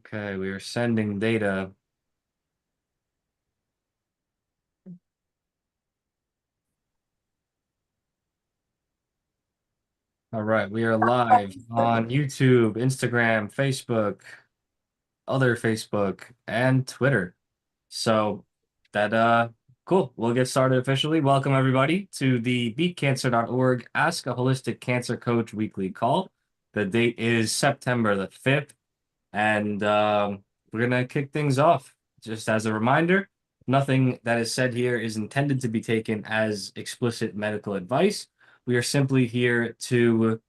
Okay, we are sending data. All right, we are live on YouTube, Instagram, Facebook, other Facebook, and Twitter. So that cool. We'll get started officially. Welcome everybody to the BeatCancer.Org Ask a Holistic Cancer Coach weekly call. The date is September the 5th, and we're gonna kick things off. Just as a reminder, nothing that is said here is intended to be taken as explicit medical advice. We are simply here to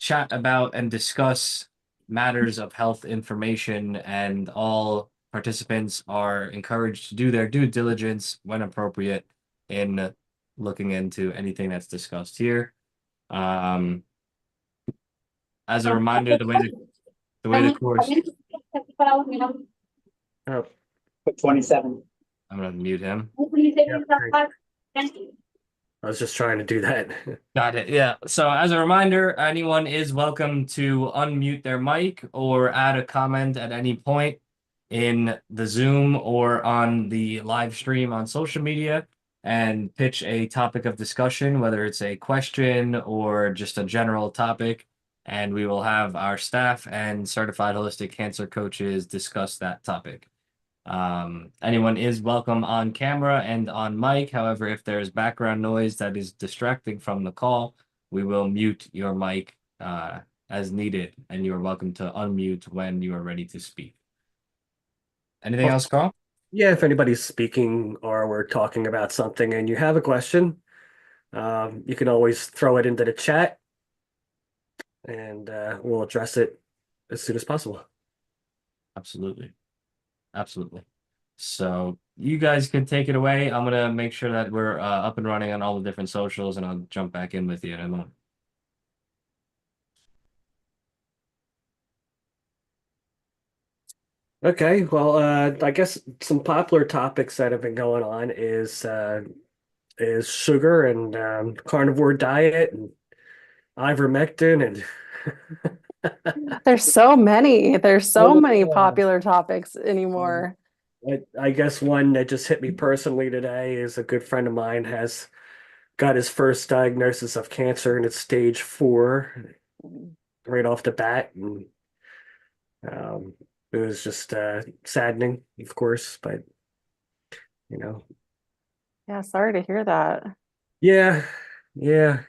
chat about and discuss matters of health information, and all participants are encouraged to do their due diligence when appropriate in looking into anything that's discussed here. Um, as a reminder, the way the course. Oh, Put 27. I'm gonna mute him. Yep, great. I was just trying to do that. Got it. Yeah. So as a reminder, anyone is welcome to unmute their mic or add a comment at any point in the Zoom or on the live stream on social media and pitch a topic of discussion, whether it's a question or just a general topic. And we will have our staff and certified holistic cancer coaches discuss that topic. Anyone is welcome on camera and on mic. However, if there's background noise that is distracting from the call, we will mute your mic as needed, and you are welcome to unmute when you are ready to speak. Anything Well, else, Carl? yeah, if anybody's speaking or we're talking about something and you have a question, you can always throw it into the chat and we'll address it as soon as possible. Absolutely. Absolutely. So you guys can take it away. I'm gonna make sure that we're up and running on all the different socials, and I'll jump back in with you in a moment. Okay, well, I guess some popular topics that have been going on is sugar and carnivore diet and ivermectin and There's so many oh, popular topics Um, anymore. I guess one that just hit me personally today is a good friend of mine has got his first diagnosis of cancer and it's stage 4 right off the bat. And um, it was just saddening, of course, but you know, Yeah, sorry to hear that. yeah, yeah,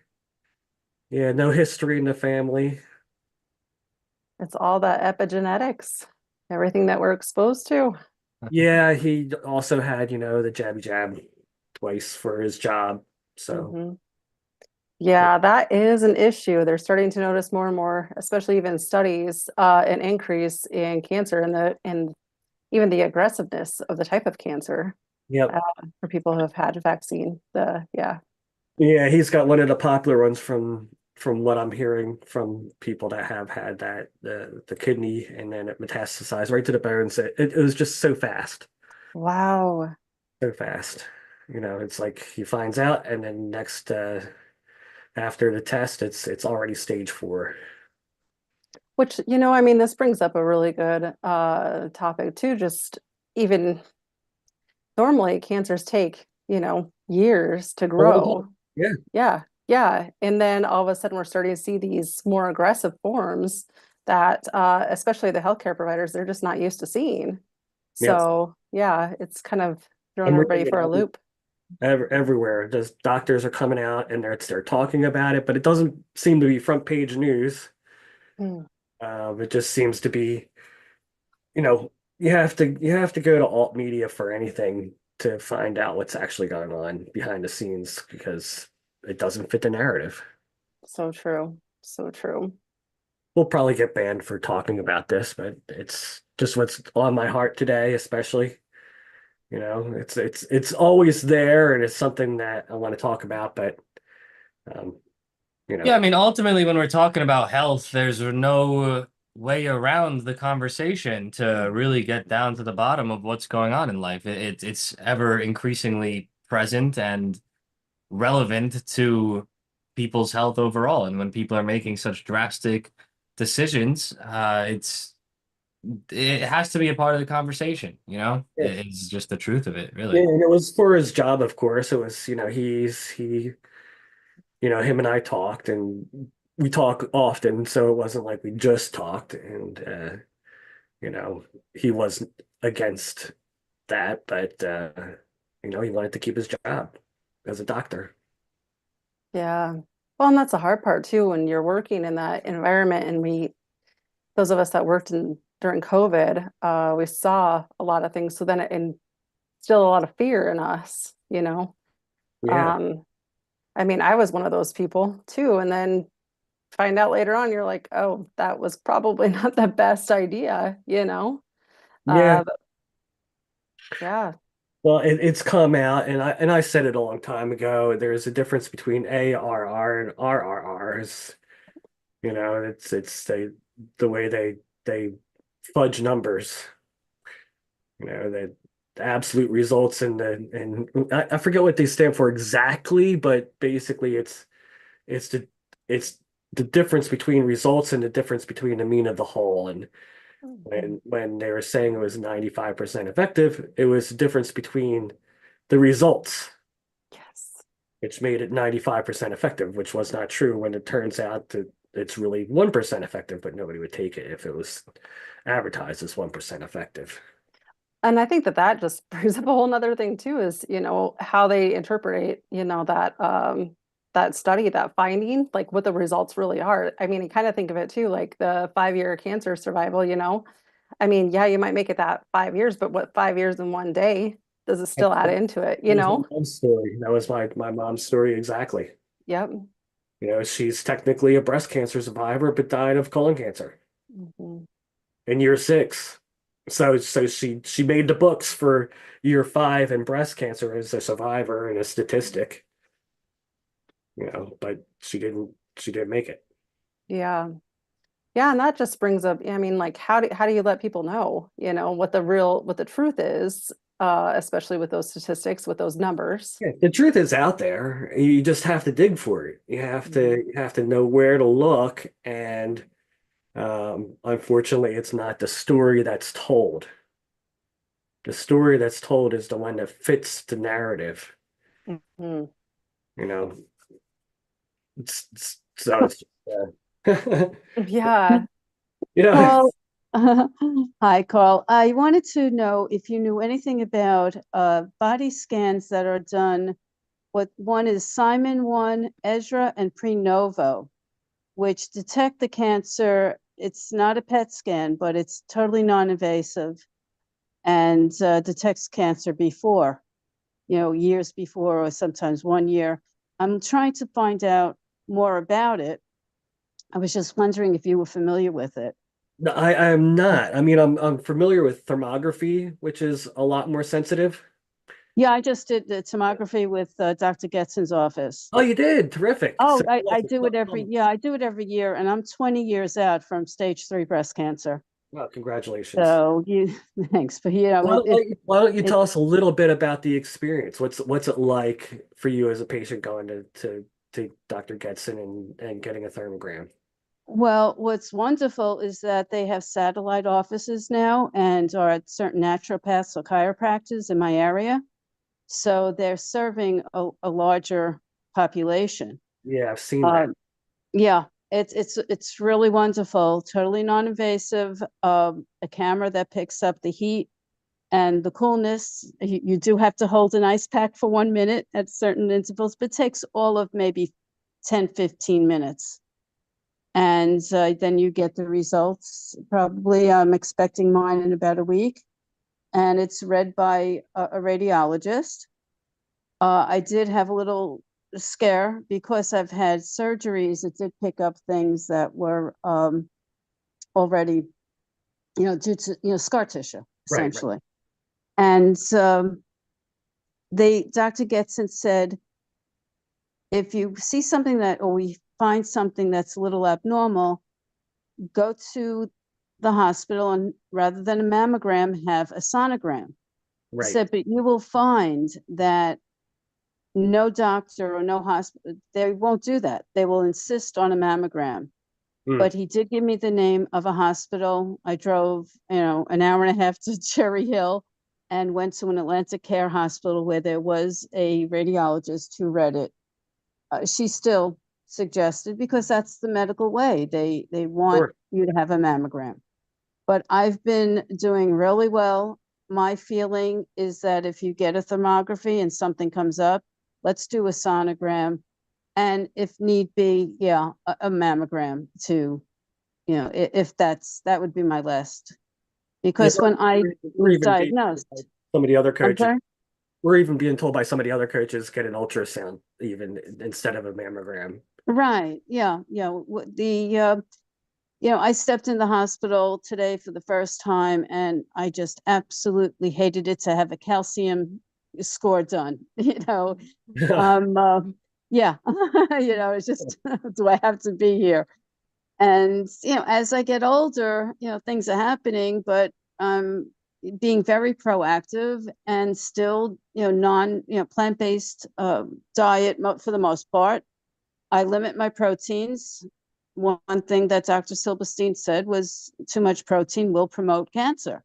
yeah, no history in the family. It's all that epigenetics, everything that we're exposed to. Yeah, he also had, the jabby jab twice for his job. So, hmm Yeah, that is an issue. They're starting to notice more and more, especially even studies, an increase in cancer and even the aggressiveness of the type of cancer yep. uh, for people who have had vaccine. Yeah. Yeah, he's got one of the popular ones from what I'm hearing from people that have had that the kidney and then it metastasized right to the bones. It was just so fast, Wow. so fast. It's like he finds out and then next after the test, it's already stage 4. Which, I mean, this brings up a really good topic too. Just even normally cancers take, years to A long time. grow. Yeah. Yeah, yeah. And then all of a sudden we're starting to see these more aggressive forms that especially the healthcare providers, they're just not used to seeing. Yep. So yeah, it's kind of throwing I'm reading everybody it for a loop. everywhere. Just doctors are coming out and they're talking about it, but it doesn't seem to be front page news. Mm. It just seems to be you have to go to alt media for anything to find out what's actually going on behind the scenes because it doesn't fit the narrative. So true. So true. We'll probably get banned for talking about this, but it's just what's on my heart today, especially. It's always there and it's something that I want to talk about, but um, you Yeah, know, I mean, ultimately, when we're talking about health, there's no way around the conversation to really get down to the bottom of what's going on in life. It's ever increasingly present and relevant to people's health overall. And when people are making such drastic decisions, it's it has to be a part of the conversation, Yeah. It's just the truth of it, Yeah, really. and it was for his job, of course. It was, him and I talked, and we talk often, so it wasn't like we just talked. And you know, he wasn't against that, but he wanted to keep his job as a doctor. Yeah. Well, and that's the hard part too when you're working in that environment. And those of us that worked in during COVID, we saw a lot of things. So then it instilled a lot of fear in us, you know. Yeah. Um, I mean, I was one of those people too. And then find out later on, you're like, oh, that was probably not the best idea, you know. Yeah. But yeah. Well, it's come out, and I said it a long time ago. There's a difference between ARR and RRRs. It's the way they fudge numbers. The absolute results and I forget what they stand for exactly, but basically it's the it's the difference between results and the difference between the mean of the whole. And Mhm. when they were saying it was 95% effective, it was the difference between the results, Yes. which made it 95% effective, which was not true when it turns out that it's really 1% effective, but nobody would take it if it was advertised as 1% effective. And I think that that just brings up a whole nother thing too, is, how they interpret, that study, that finding, like what the results really are. I mean, I kind of think of it too, like the 5-year cancer survival, I mean, yeah, you might make it that 5 years, but what 5 years in one day does it still add into it, That was my mom's story. That was my mom's story exactly. Yep. She's technically a breast cancer survivor, but died of colon cancer Mhm. in year 6. So she made the books for year 5 in breast cancer as a survivor and a statistic, but she didn't make it. Yeah. Yeah, and that just brings up, I mean, like how do you let people know, what the truth is, especially with those statistics, with those numbers. Yeah, the truth is out there. You just have to dig for it. You have to Mhm. you have to know where to look, and unfortunately, it's not the story that's told. The story that's told is the one that fits the narrative. Mhm. You know, so it's Yeah. you know, Carl, hi, Carl. I wanted to know if you knew anything about body scans that are done. What one is Simon 1, Ezra, and Prenovo, which detect the cancer. It's not a PET scan, but it's totally non-invasive and detects cancer before, years before, or sometimes 1 year. I'm trying to find out more about it. I was just wondering if you were familiar with it. no, I am not. I mean, I'm familiar with thermography, which is a lot more sensitive. Yeah, I just did the tomography with Dr. Getson's office. Oh, you did. Terrific. Oh, So, I do it I do it every year, and I'm 20 years out from stage 3 breast cancer. well, congratulations. So thanks, but Why don't you it tell us a little bit about the experience? What's it like for you as a patient going to Dr. Getson and getting a thermogram? well, what's wonderful is that they have satellite offices now and are at certain naturopaths or chiropractors in my area. So they're serving a larger population. Yeah, I've seen that. Um, Yeah, it's really wonderful, totally non-invasive, a camera that picks up the heat and the coolness. You do have to hold an ice pack for 1 minute at certain intervals, but it takes all of maybe 10, 15 minutes. And then you get the results. Probably I'm expecting mine in about a week. And it's read by a radiologist. I did have a little scare because I've had surgeries. It did pick up things that were already, due to scar tissue, Right, right. essentially. And Dr. Getson said, if you see something or we find something that's a little abnormal, go to the hospital and rather than a mammogram, have a sonogram. He Right. said, but you will find that no doctor or no hospital, they won't do that. They will insist on a mammogram. Mm. but he did give me the name of a hospital. I drove, an hour and a half to Cherry Hill and went to an Atlantic Care hospital where there was a radiologist who read it. She still suggested, because that's the medical way. They want Sure. you to have a mammogram. But I've been doing really well. My feeling is that if you get a thermography and something comes up, let's do a sonogram. And if need be, yeah, a mammogram too. If that would be my last. Yeah, Because when I we're was even being told by diagnosed, some of the other I'm coaches. sorry? We're even being told by some of the other coaches get an ultrasound even instead of a mammogram. Right. Yeah. Yeah. I stepped in the hospital today for the first time, and I just absolutely hated it to have a calcium score done. Yeah, it's just, do I have to be here? And, as I get older, things are happening, but I'm being very proactive and still, plant-based diet for the most part. I limit my proteins. One thing that Dr. Silberstein said was too much protein will promote cancer.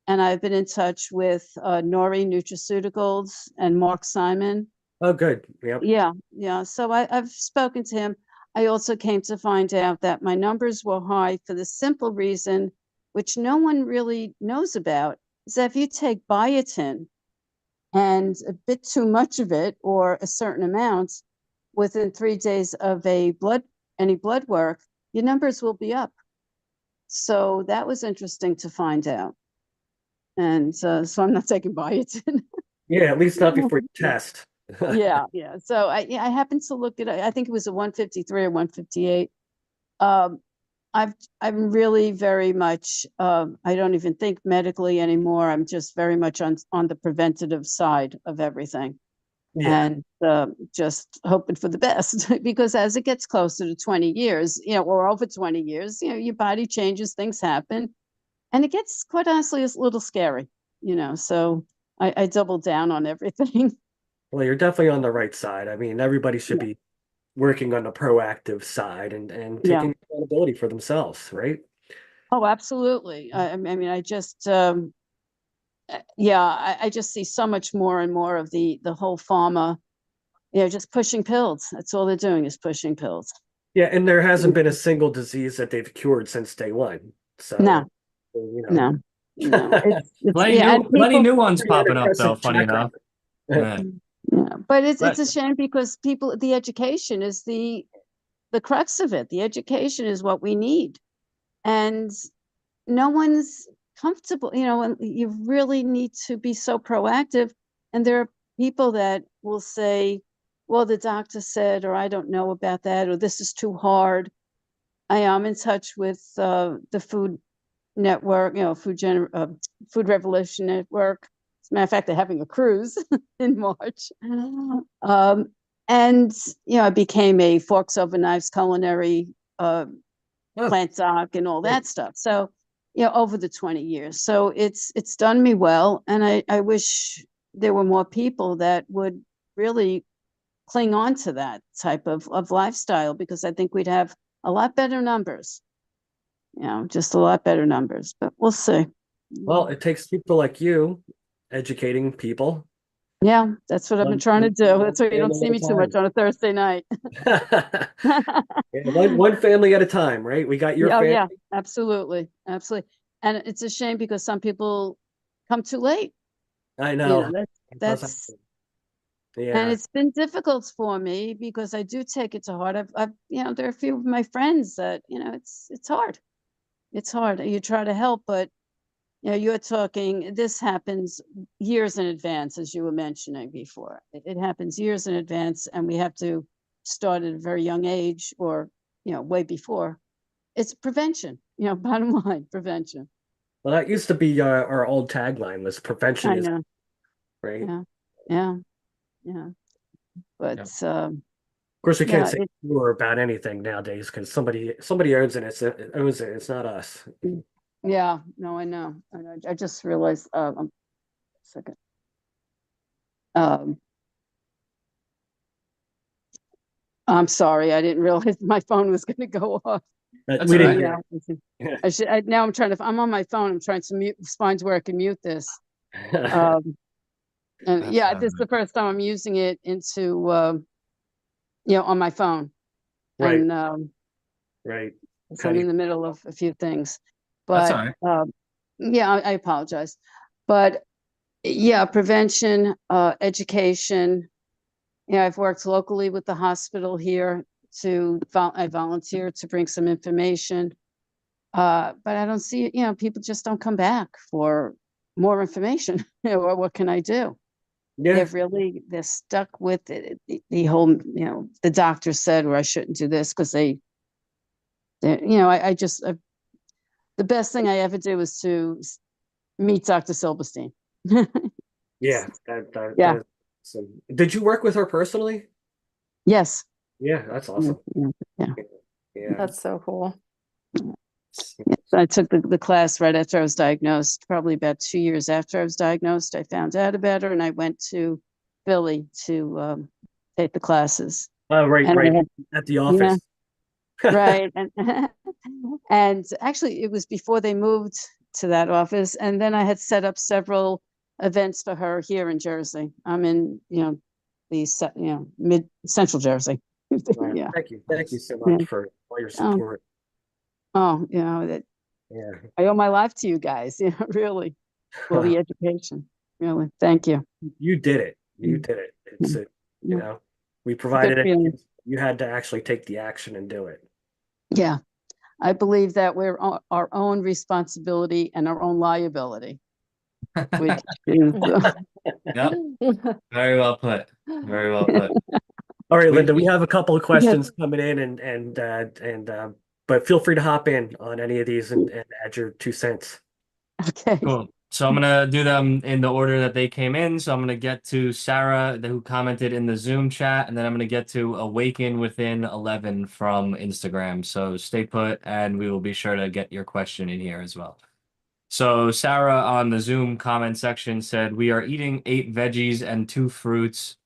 And I've been in touch with Nori Nutraceuticals and Mark Simon. Oh, good. Yep. Yeah, yeah. So I've spoken to him. I also came to find out that my numbers were high for the simple reason, which no one really knows about, is that if you take biotin and a bit too much of it or a certain amount within 3 days of any blood work, your numbers will be up. So that was interesting to find out. And so I'm not taking biotin. Yeah, at least not before you test. Yeah, yeah. So I happened to look at, I think it was a 153 or 158. Um, I'm really very much, I don't even think medically anymore. I'm just very much on the preventative side of everything. Yeah. And just hoping for the best, because as it gets closer to 20 years, or over 20 years, your body changes, things happen, and it gets, quite honestly, a little scary, so I double down on everything. Well, you're definitely on the right side. I mean, everybody should Yeah. be working on the proactive side and Yeah. taking accountability for themselves, right? Oh, absolutely. I mean, I just, yeah, I just see so much more and more of the whole pharma, just pushing pills. That's all they're doing, is pushing pills. Yeah, and there hasn't been a single disease that they've cured since day one. No, So, you know, no, no. It's Plenty yeah, and plenty people. new ones pretty popping up though, unimpressive funny track enough. record. Yeah. Yeah, but it's But a shame, because the education is the crux of it. The education is what we need, and no one's comfortable. And you really need to be so proactive. And there are people that will say, "Well, the doctor said," or "I don't know about that," or "This is too hard." I am in touch with the Food Network, Food Revolution Network. As a matter of fact, they're having a cruise in March. And I became a Forks Over Knives culinary Oh, plant doc and all great. that stuff. So, over the 20 years. So it's done me well. And I wish there were more people that would really cling on to that type of lifestyle, because I think we'd have a lot better numbers, just a lot better numbers, but we'll see. Well, it takes people like you educating people Yeah, that's what I've been one, trying to do. one That's why you don't family see at me a too much time. on a Thursday night. Yeah, one family at a time, right? We got your Yeah, oh, family. yeah, absolutely, absolutely. And it's a shame, because some people come too late. I know. That's It does that's happen. and Yeah. it's been difficult for me, because I do take it to heart. I've there are a few of my friends that, it's hard. It's hard. You try to help, but you're talking, this happens years in advance, as you were mentioning before. It happens years in advance, and we have to start at a very young age, or, way before. It's prevention, bottom line, prevention. Well, that used to be our old tagline was prevention I is know. right. Yeah. Yeah. Yeah. yeah. But Of course, we can't yeah, say more about anything nowadays because somebody owns it. Owns it. It's not us. yeah, no, I know. I know. I just realized, second. Um, I'm sorry, I didn't realize my phone was going to go off. That's We all didn't right. hear. Yeah, now I'm on my phone. I'm trying to find where I can mute this. Um, and That's yeah, all this is the right. first time I'm using it on my phone. Right, And right. so I'm Patty. in the middle of a few things. That's all But right. yeah, I apologize. But yeah, prevention, education. Yeah, I've worked locally with the hospital here I volunteered to bring some information. But I don't see, people just don't come back for more information. What can I do? Yeah, They're stuck with it. The whole, the doctor said, or I shouldn't do this because I just, the best thing I ever did was to meet Dr. Silberstein. yeah. That Yeah. is awesome. Did you work with her personally? Yes. Yeah, that's Yeah. awesome. Yeah. Yeah. Yeah. That's so cool. I took the class right after I was diagnosed, probably about 2 years after I was diagnosed. I found out about her and I went to Philly to take the classes. Oh, right, And I right. had, At the yeah, office. right. And and actually it was before they moved to that office. And then I had set up several events for her here in Jersey. I'm in, mid central Jersey. Wow. Yeah. Thank you. Thank you Nice. so Yeah. much for all your Um, support. that Yeah. I owe my life to you guys, really. Well, the education, really. Thank you. You did it. You Mm, did it. mm, mm. We It's a good provided feeling. it. You had to actually take the action and do it. Yeah, I believe that we're our own responsibility and our own liability, which is Yep. Very well put. Very well put. All right, Linda, we We have a couple of yeah, questions coming in but feel free to hop in on any of these and add your 2 cents. okay. Cool. So I'm gonna do them in the order that they came in. So I'm gonna get to Sarah, who commented in the Zoom chat, and then I'm gonna get to Awaken Within 11 from Instagram. So stay put, and we will be sure to get your question in here as well. So Sarah on the Zoom comment section said, "We are eating 8 veggies and 2 fruits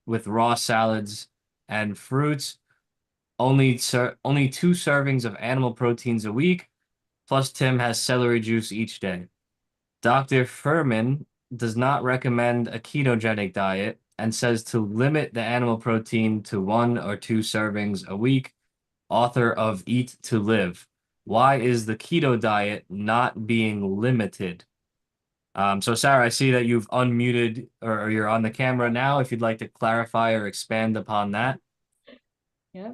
with raw salads and fruits. Only 2 servings of animal proteins a week. Plus Tim has celery juice each day. Dr. Furman does not recommend a ketogenic diet and says to limit the animal protein to 1 or 2 servings a week. Author of Eat to Live. Why is the keto diet not being limited?" So Sarah, I see that you've unmuted or you're on the camera now. If you'd like to clarify or expand upon that. Yeah.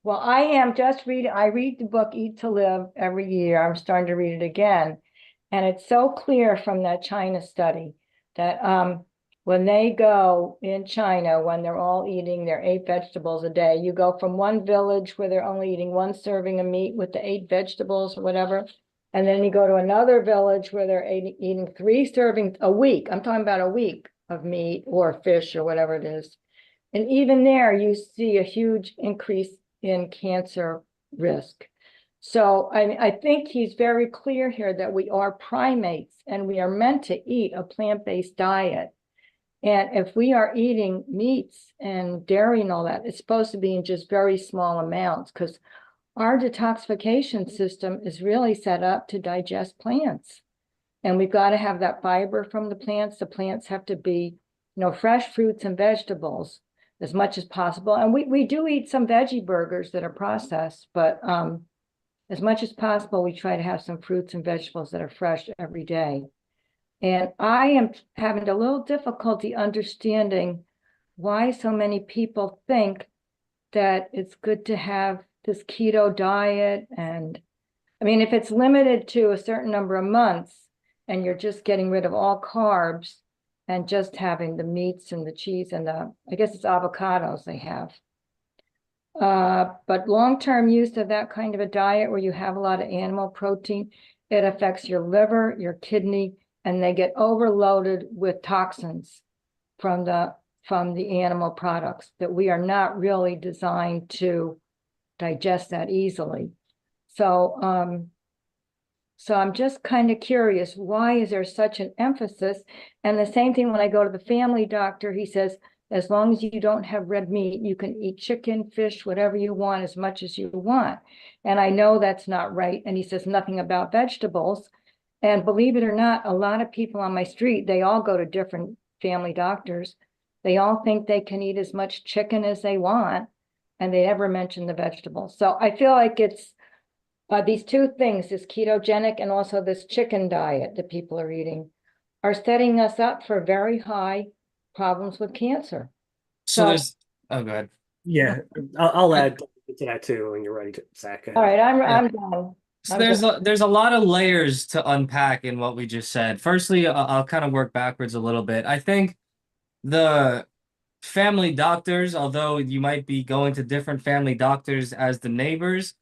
Well, I am just reading, I read the book Eat to Live every year. I'm starting to read it again. And it's so clear from that China study that when they go in China, when they're all eating their 8 vegetables a day, you go from one village where they're only eating 1 serving of meat with the 8 vegetables or whatever. And then you go to another village where they're eating 3 servings a week. I'm talking about a week of meat or fish or whatever it is. And even there, you see a huge increase in cancer risk. So I think he's very clear here that we are primates and we are meant to eat a plant-based diet. And if we are eating meats and dairy and all that, it's supposed to be in just very small amounts because our detoxification system is really set up to digest plants. And we've got to have that fiber from the plants. The plants have to be, fresh fruits and vegetables as much as possible. And we do eat some veggie burgers that are processed, but as much as possible, we try to have some fruits and vegetables that are fresh every day. And I am having a little difficulty understanding why so many people think that it's good to have this keto diet. And I mean, if it's limited to a certain number of months and you're just getting rid of all carbs and just having the meats and the cheese and I guess it's avocados they have. But long-term use of that kind of a diet where you have a lot of animal protein, it affects your liver, your kidney, and they get overloaded with toxins from the animal products that we are not really designed to digest that easily. So I'm just kind of curious, why is there such an emphasis? And the same thing when I go to the family doctor, he says, as long as you don't have red meat, you can eat chicken, fish, whatever you want, as much as you want. And I know that's not right. And he says nothing about vegetables. And believe it or not, a lot of people on my street, they all go to different family doctors. They all think they can eat as much chicken as they want, and they never mention the vegetables. So I feel like it's these two things, this ketogenic and also this chicken diet that people are eating, are setting us up for very high problems with cancer. So So, there's, oh, go ahead. Yeah, I'll add to that too when you're ready to, Zach. Go all ahead. right, Yeah. I'm done. So I'm done. there's a lot of layers to unpack in what we just said. Firstly, I'll kind of work backwards a little bit. I think the family doctors, although you might be going to different family doctors as the neighbors,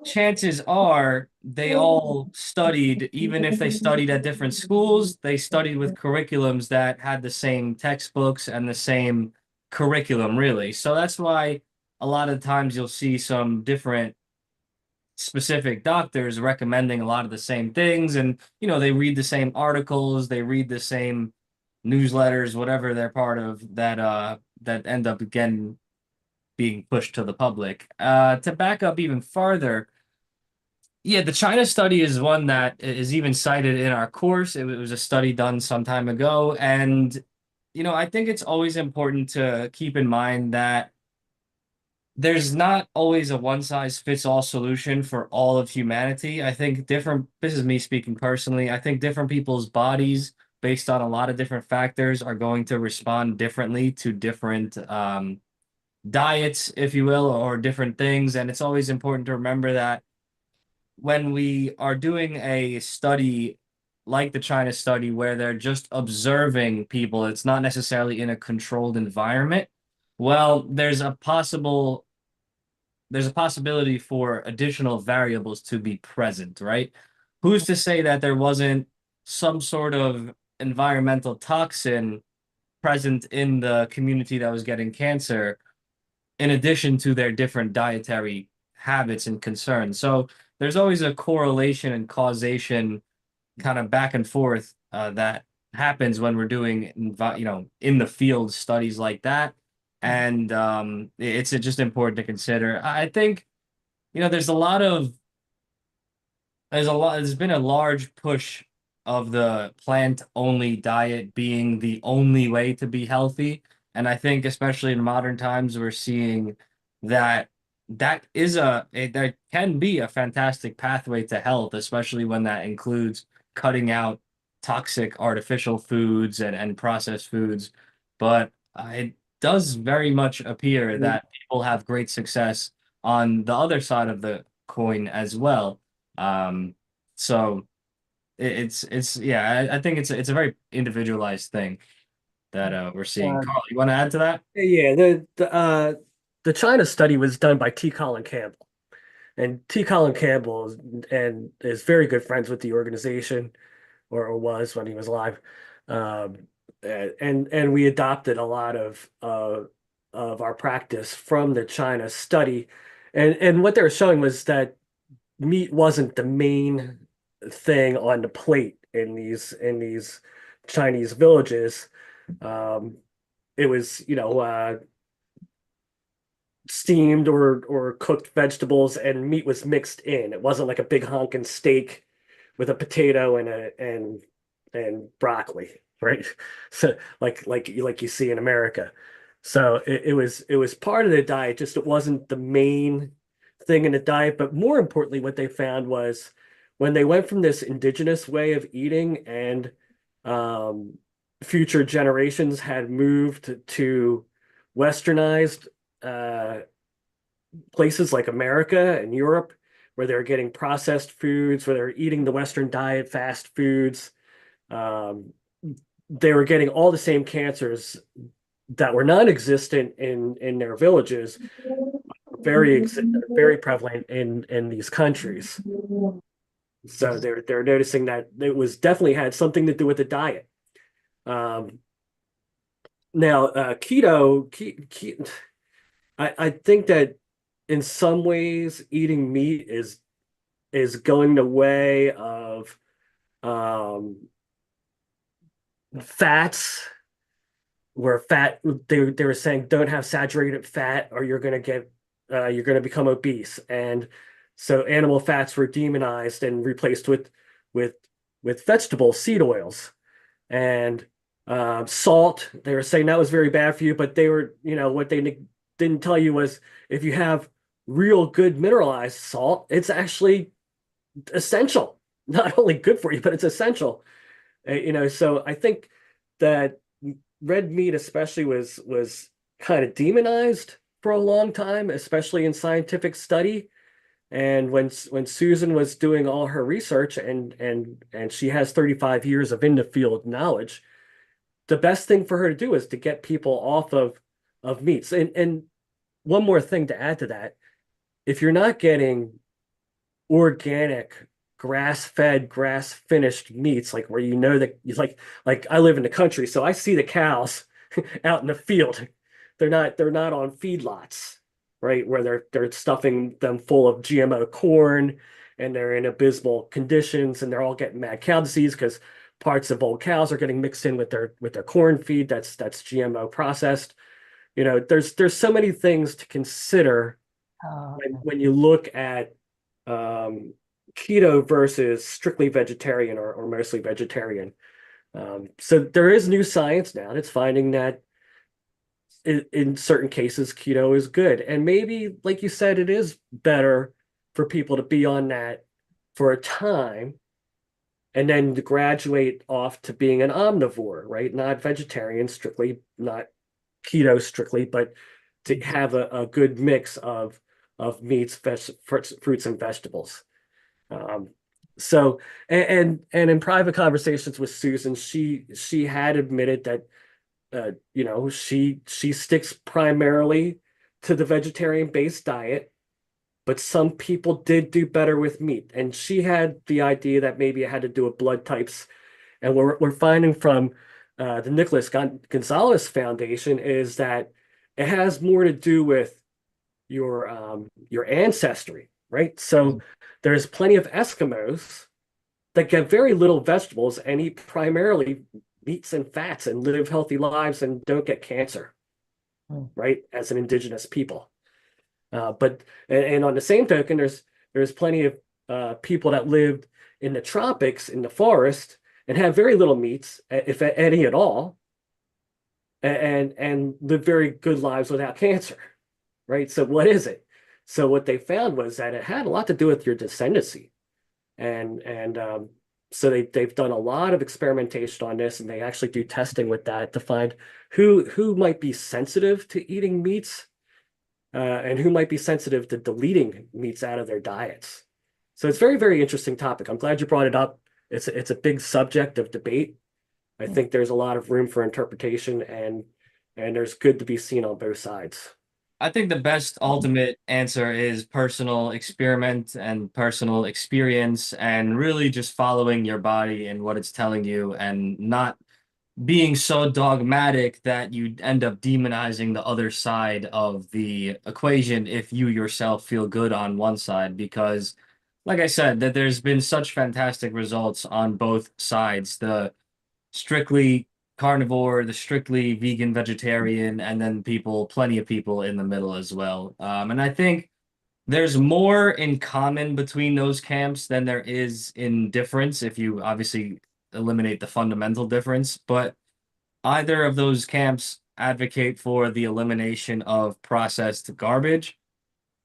chances are they all studied, even if they studied at different schools, they studied with curriculums that had the same textbooks and the same curriculum, really. So that's why a lot of times you'll see some different specific doctors recommending a lot of the same things. And, they read the same articles, they read the same newsletters, whatever they're part of that end up again being pushed to the public. To back up even farther, yeah, the China study is one that is even cited in our course. It was a study done some time ago. And, I think it's always important to keep in mind that there's not always a one size fits all solution for all of humanity. I think this is me speaking personally, I think different people's bodies, based on a lot of different factors, are going to respond differently to different diets, if you will, or different things. And it's always important to remember that when we are doing a study like the China study where they're just observing people, it's not necessarily in a controlled environment. Well, there's a possibility for additional variables to be present, right? Who's to say that there wasn't some sort of environmental toxin present in the community that was getting cancer, in addition to their different dietary habits and concerns? So there's always a correlation and causation kind of back and forth that happens when we're doing, in the field studies like that. And it's just important to consider. I think, there's a lot of there's been a large push of the plant-only diet being the only way to be healthy. And I think especially in modern times, we're seeing that that can be a fantastic pathway to health, especially when that includes cutting out toxic artificial foods and processed foods. But it does very much appear that people have great success on the other side of the coin as well. So it's yeah, I think it's a very individualized thing that we're seeing. Uh, Carl, you want to add to that? yeah, the China study was done by T. Colin Campbell, and T. Colin Campbell is very good friends with the organization, or was when he was alive. Um, and we adopted a lot of our practice from the China study, and what they were showing was that meat wasn't the main thing on the plate in these Chinese villages. Um, it was, steamed or cooked vegetables, and meat was mixed in. It wasn't like a big honking steak with a potato and broccoli, right? So like you see in America. So it was part of the diet, just it wasn't the main thing in the diet. But more importantly, what they found was when they went from this indigenous way of eating and um, future generations had moved to westernized uh, places like America and Europe, where they're getting processed foods, where they're eating the Western diet, fast foods. Um, they were getting all the same cancers that were non-existent in their villages, very prevalent in these countries. So they're noticing that it was definitely had something to do with the diet. Um, now, I think that in some ways eating meat is going the way of um, fats, where fat, they were saying don't have saturated fat or you're going to become obese. And so animal fats were demonized and replaced with with vegetable seed oils. And salt, they were saying that was very bad for you, but they were, what they didn't tell you was if you have real good mineralized salt, it's actually essential. Not only good for you, but it's essential. So I think that red meat especially was kind of demonized for a long time, especially in scientific study. And when Susan was doing all her research and she has 35 years of in the field knowledge, the best thing for her to do is to get people off of meats. And one more thing to add to that, if you're not getting organic, grass-fed, grass-finished meats, like where that like I live in the country, so I see the cows out in the field. They're not on feedlots, right? Where they're stuffing them full of GMO corn and they're in abysmal conditions and they're all getting mad cow disease because parts of old cows are getting mixed in with their corn feed that's GMO processed. There's so many things to consider when you look at keto versus strictly vegetarian or mostly vegetarian. So there is new science now that's finding that in certain cases keto is good. And maybe, like you said, it is better for people to be on that for a time and then to graduate off to being an omnivore, right? Not vegetarian strictly, not keto strictly, but to have a good mix of meats, fruits, and vegetables. Um, so and in private conversations with Susan, she had admitted that she sticks primarily to the vegetarian based diet, but some people did do better with meat. And she had the idea that maybe it had to do with blood types. And we're finding from the Nicholas Gonzalez Foundation is that it has more to do with your ancestry, right? So there's plenty of Eskimos that get very little vegetables and eat primarily meats and fats and live healthy lives and don't get cancer, right? As an indigenous people. But on the same token, there's plenty of people that lived in the tropics in the forest and have very little meats, if any at all, and live very good lives without cancer, right? So what is it? So what they found was that it had a lot to do with your descendancy, and so they've done a lot of experimentation on this, and they actually do testing with that to find who might be sensitive to eating meats, and who might be sensitive to deleting meats out of their diets. So it's a very, very interesting topic. I'm glad you brought it up. It's a big subject of debate. I think there's a lot of room for interpretation, and there's good to be seen on both sides. I think the best ultimate answer is personal experiment and personal experience and really just following your body and what it's telling you and not being so dogmatic that you end up demonizing the other side of the equation if you yourself feel good on one side. Because, like I said, that there's been such fantastic results on both sides. The strictly carnivore, the strictly vegan, vegetarian, and then plenty of people in the middle as well. And I think there's more in common between those camps than there is in difference if you obviously eliminate the fundamental difference. But either of those camps advocate for the elimination of processed garbage.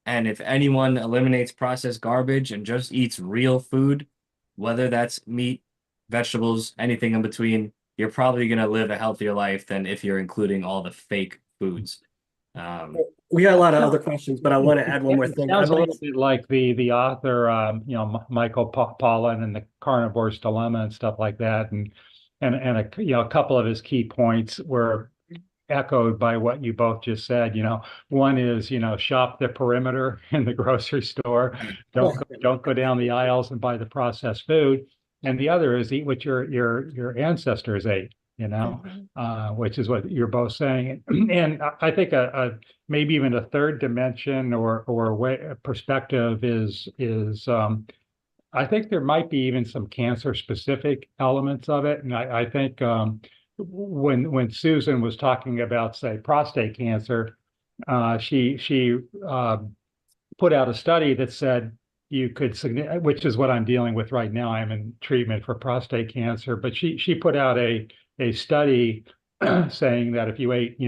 And if anyone eliminates processed garbage and just eats real food, whether that's meat, vegetables, anything in between, you're probably going to live a healthier life than if you're including all the fake foods. We got a lot of other questions, but I want to add one more It thing. sounds a little bit like the author, Michael Pollan and the Carnivore's Dilemma and stuff like that, and a couple of his key points were echoed by what you both just said. One is shop the perimeter in the grocery store. Don't go down the aisles and buy the processed food. And the other is eat what your ancestors ate. Which is what you're both saying. And I think maybe even a third dimension or way perspective is I think there might be even some cancer specific elements of it. And I think when Susan was talking about, say, prostate cancer, she put out a study that said you could, which is what I'm dealing with right now. I'm in treatment for prostate cancer, but she put out a study saying that if you ate, 5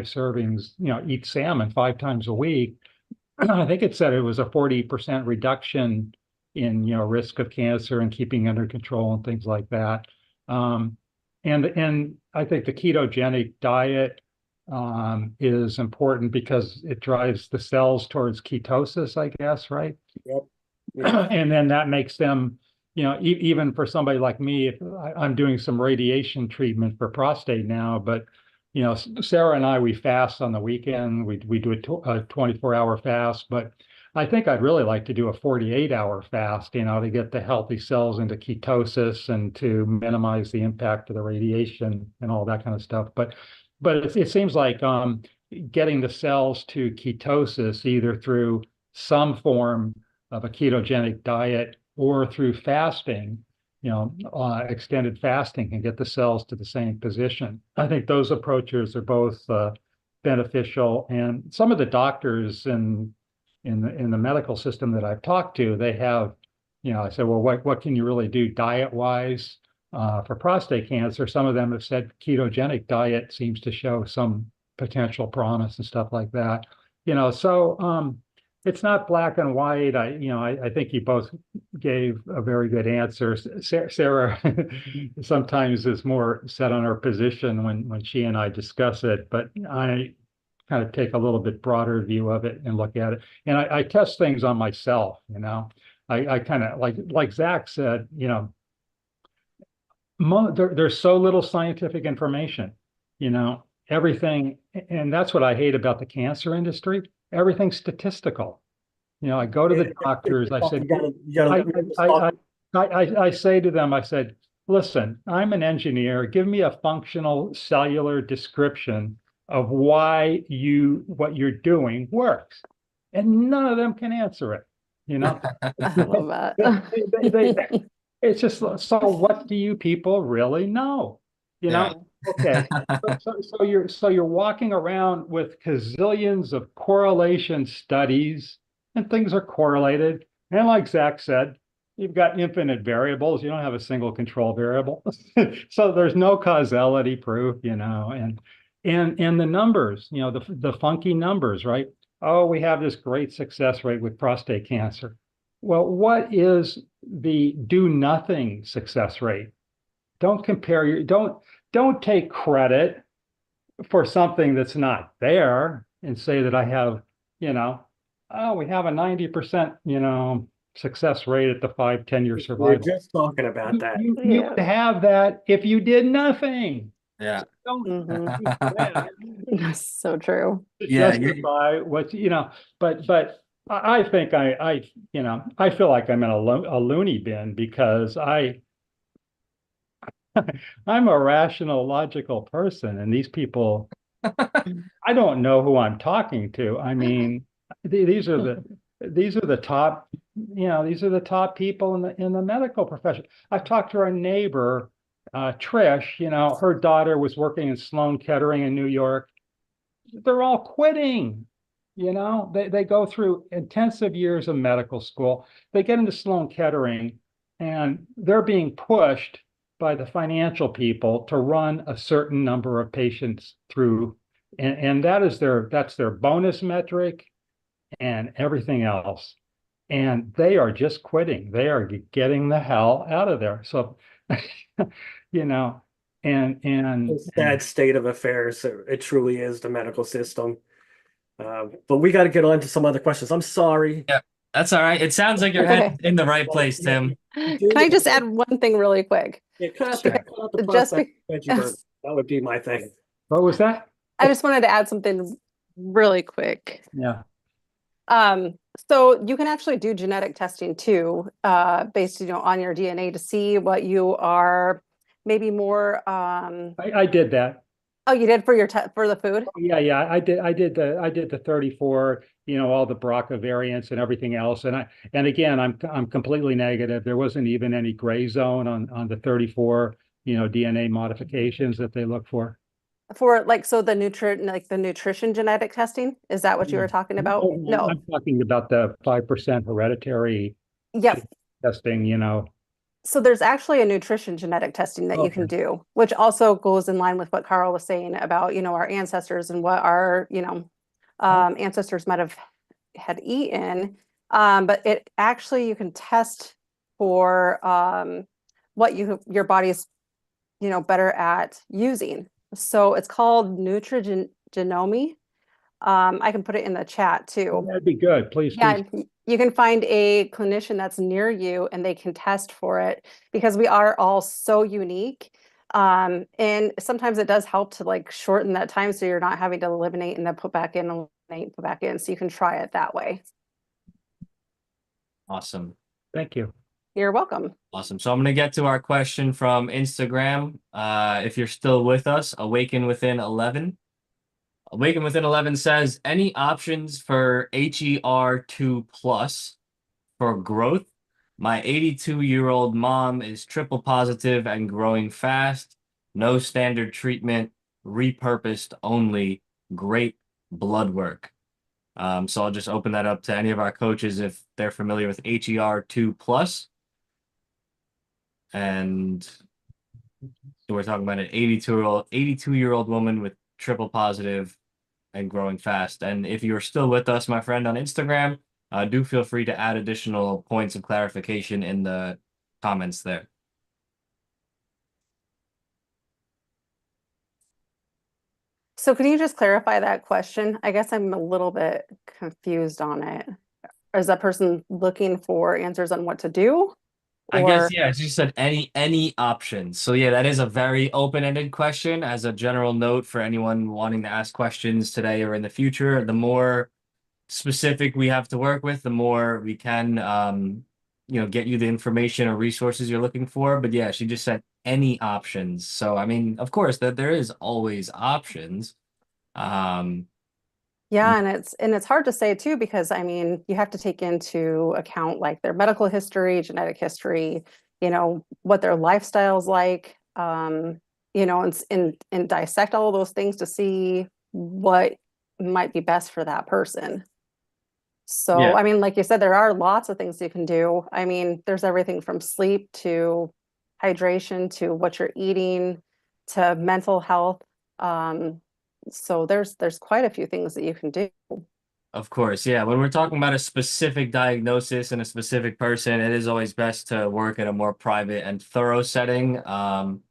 servings, eat salmon 5 times a week, I think it said it was a 40% reduction in, risk of cancer and keeping under control and things like that. And I think the ketogenic diet is important because it drives the cells towards ketosis, I guess, right? Yep. Yeah. And then that makes them, even for somebody like me, if I'm doing some radiation treatment for prostate now, but Sarah and I, we fast on the weekend. We do a 24-hour fast, but I think I'd really like to do a 48-hour fast, to get the healthy cells into ketosis and to minimize the impact of the radiation and all that kind of stuff. But it seems like getting the cells to ketosis either through some form of a ketogenic diet or through fasting, extended fasting can get the cells to the same position. I think those approaches are both beneficial. And some of the doctors in the medical system that I've talked to, they have, I said, well, what can you really do diet-wise for prostate cancer? Some of them have said ketogenic diet seems to show some potential promise and stuff like that. So it's not black and white. I think you both gave a very good answer. Sarah sometimes is more set on her position when she and I discuss it, but I kind of take a little bit broader view of it and look at it. And I test things on myself, I kind of like Zach said, there's so little scientific information, everything. And that's what I hate about the cancer industry. Everything's statistical. I go to the doctors. I said, I say to them, I said, listen, I'm an engineer. Give me a functional cellular description of why what you're doing works. And none of them can answer it. I love that. It's just, so what do you people really know? Okay. So you're walking around with gazillions of correlation studies, and things are correlated. And like Zach said, you've got infinite variables. You don't have a single control variable. So there's no causality proof, and the numbers, the funky numbers, right? Oh, we have this great success rate with prostate cancer. Well, what is the do nothing success rate? Don't don't take credit for something that's not there and say that I have, oh, we have a 90%, success rate at the 5-10 year survival. We're just talking about that. You would have that if you did nothing. Yeah. So That's so true. justify what, but I think I feel like I'm in a loony bin because I'm a rational, logical person, and these people, I don't know who I'm talking to. I mean, these are the top, these are the top people in the medical profession. I've talked to our neighbor, Trish. Her daughter was working in Sloan Kettering in New York. They're all quitting. They go through intensive years of medical school. They get into Sloan Kettering, and they're being pushed by the financial people to run a certain number of patients through, and that's their bonus metric and everything else. And they are just quitting. They are getting the hell out of there. So, and It's a sad state of affairs. It truly is the medical system. But we got to get on to some other questions. I'm sorry. Yeah, that's all right. It sounds like you're heading in the right place, Tim. Can I just add one thing really quick? Yeah, cut out the Just prostate veggie burger. That would be my thing. what was that? I just wanted to add something really quick. Yeah. So you can actually do genetic testing too, based, on your DNA to see what you are maybe more. I did that. Oh, you did for for the food? Yeah. I did the 34, all the BRCA variants and everything else. And again, I'm completely negative. There wasn't even any gray zone on the 34. DNA modifications that they look for? For like, so the nutrition genetic testing, is that what you were talking about? No, No. I'm talking about the 5% hereditary Yep. testing. So there's actually a nutrition genetic testing that you can Okay. do, which also goes in line with what Carl was saying about, our ancestors and what our, ancestors might have had eaten. But it actually, you can test for what your body's, better at using. So it's called nutrigenomics. I can put it in the chat too. That'd be good. Please, Yeah, please. you can find a clinician that's near you and they can test for it because we are all so unique. And sometimes it does help to like shorten that time so you're not having to eliminate and then put back in, eliminate, put back in. So you can try it that way. Awesome. Thank you. You're welcome. Awesome. So I'm going to get to our question from Instagram. If you're still with us, Awaken Within 11. Awaken Within 11 says, any options for HER2 plus for growth? My 82-year-old mom is triple positive and growing fast. No standard treatment, repurposed only. Great blood work. So I'll just open that up to any of our coaches if they're familiar with HER2 plus. And we're talking about an 82-year-old woman with triple positive and growing fast. And if you're still with us, my friend, on Instagram, do feel free to add additional points of clarification in the comments there. So can you just clarify that question? I guess I'm a little bit confused on it. Is that person looking for answers on what to do? I guess, Or yeah, as you said, any options. So yeah, that is a very open-ended question. As a general note for anyone wanting to ask questions today or in the future, the more specific we have to work with, the more we can, get you the information or resources you're looking for. But yeah, she just said any options. So I mean, of course, that there is always options. Um, yeah, and it's hard to say too, because I mean, you have to take into account like their medical history, genetic history, what their lifestyle's like, and dissect all of those things to see what might be best for that person. So, yeah, I mean, like you said, there are lots of things you can do. I mean, there's everything from sleep to hydration to what you're eating to mental health. Um, so there's quite a few things that you can do. of course. Yeah, when we're talking about a specific diagnosis and a specific person, it is always best to work in a more private and thorough setting. And